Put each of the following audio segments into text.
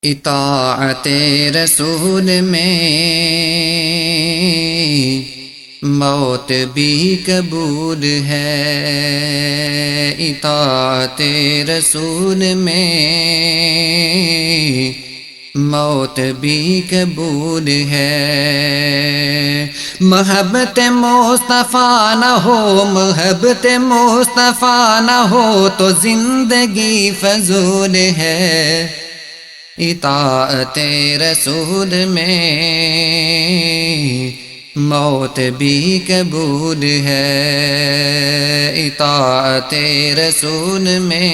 اطاعت رسول میں موت بھی قبول ہے، اطاعت رسول میں موت بھی قبول ہے۔ محبت مصطفیٰ نہ ہو، محبت مصطفیٰ نہ ہو تو زندگی فضول ہے۔ اطاعت رسول میں موت بھی قبول ہے، اطاعت رسول میں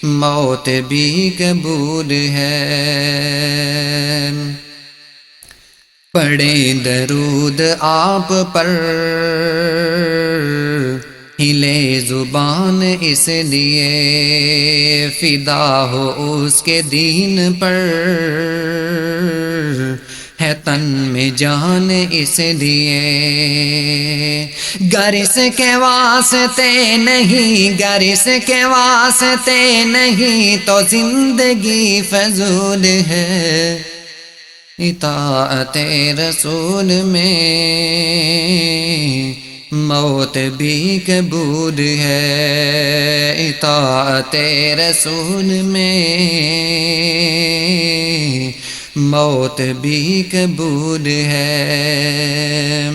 موت بھی قبول ہے۔ پڑھیں درود آپ پر، ہلے زبان اس لیے فدا ہو اس کے دین پر، ہے تن میں جان اس لیے۔ گر اس کے واسطے نہیں، گر اس کے واسطے نہیں تو زندگی فضول ہے۔ اطاعت رسول میں موت بھی قبول ہے، اطاعت رسول میں موت بھی قبول ہے۔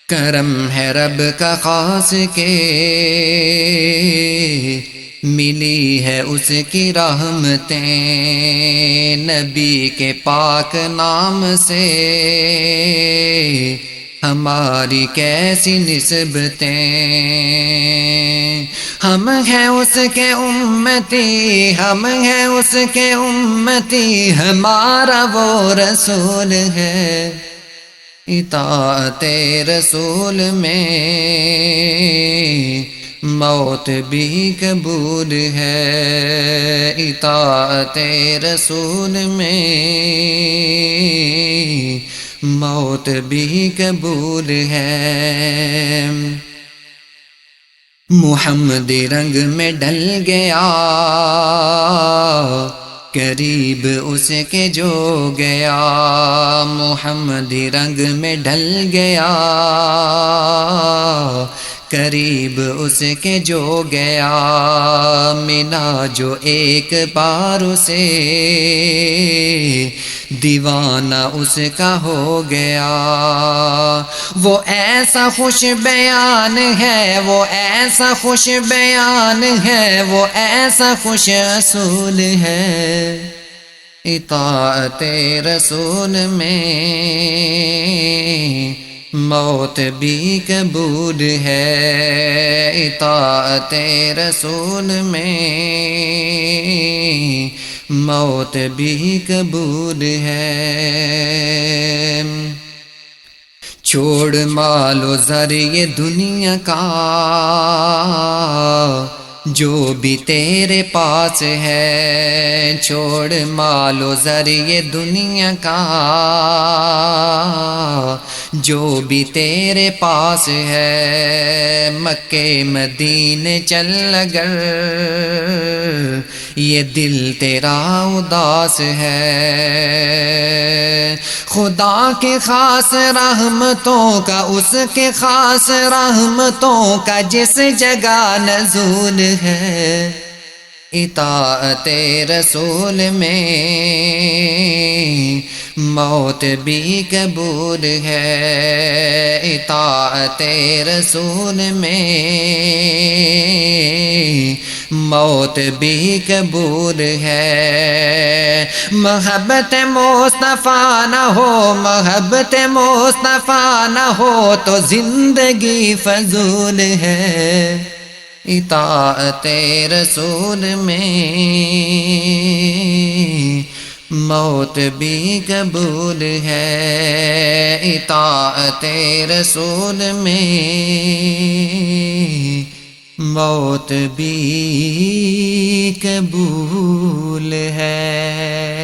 کرم ہے رب کا خاص کے ملی ہے اس کی رحمتیں، نبی کے پاک نام سے ہماری کیسی نسبتیں۔ ہم ہیں اس کے امتی، ہم ہیں اس کے امتی، ہمارا وہ رسول ہے۔ اطاعت رسول میں موت بھی قبول ہے، اطاعت رسول میں موت بھی قبول ہے۔ محمد رنگ میں ڈل گیا قریب اس کے جو گیا، محمد رنگ میں ڈل گیا قریب اس کے جو گیا، ملا جو ایک بار اسے دیوانہ اس کا ہو گیا۔ وہ ایسا خوش بیان ہے، وہ ایسا خوش بیان ہے، وہ ایسا خوش اصول ہے۔ اطاعت رسول میں موت بھی قبول ہے، اطاعت رسول میں موت بھی قبول ہے۔ چھوڑ مال و زر یہ دنیا کا جو بھی تیرے پاس ہے، چھوڑ مال و زر یہ دنیا کا جو بھی تیرے پاس ہے، مکے مدینے چل اگر یہ دل تیرا اداس ہے۔ خدا کے خاص رحمتوں کا، اس کے خاص رحمتوں کا جس جگہ نزول ہے۔ اطاعت رسول میں موت بھی قبول ہے، اطاعت رسول میں موت بھی قبول ہے۔ محبت مصطفیٰ نہ ہو، محبت مصطفیٰ نہ ہو تو زندگی فضول ہے۔ اطاعت رسول میں موت بھی قبول ہے، اطاعت رسول میں موت بھی قبول ہے۔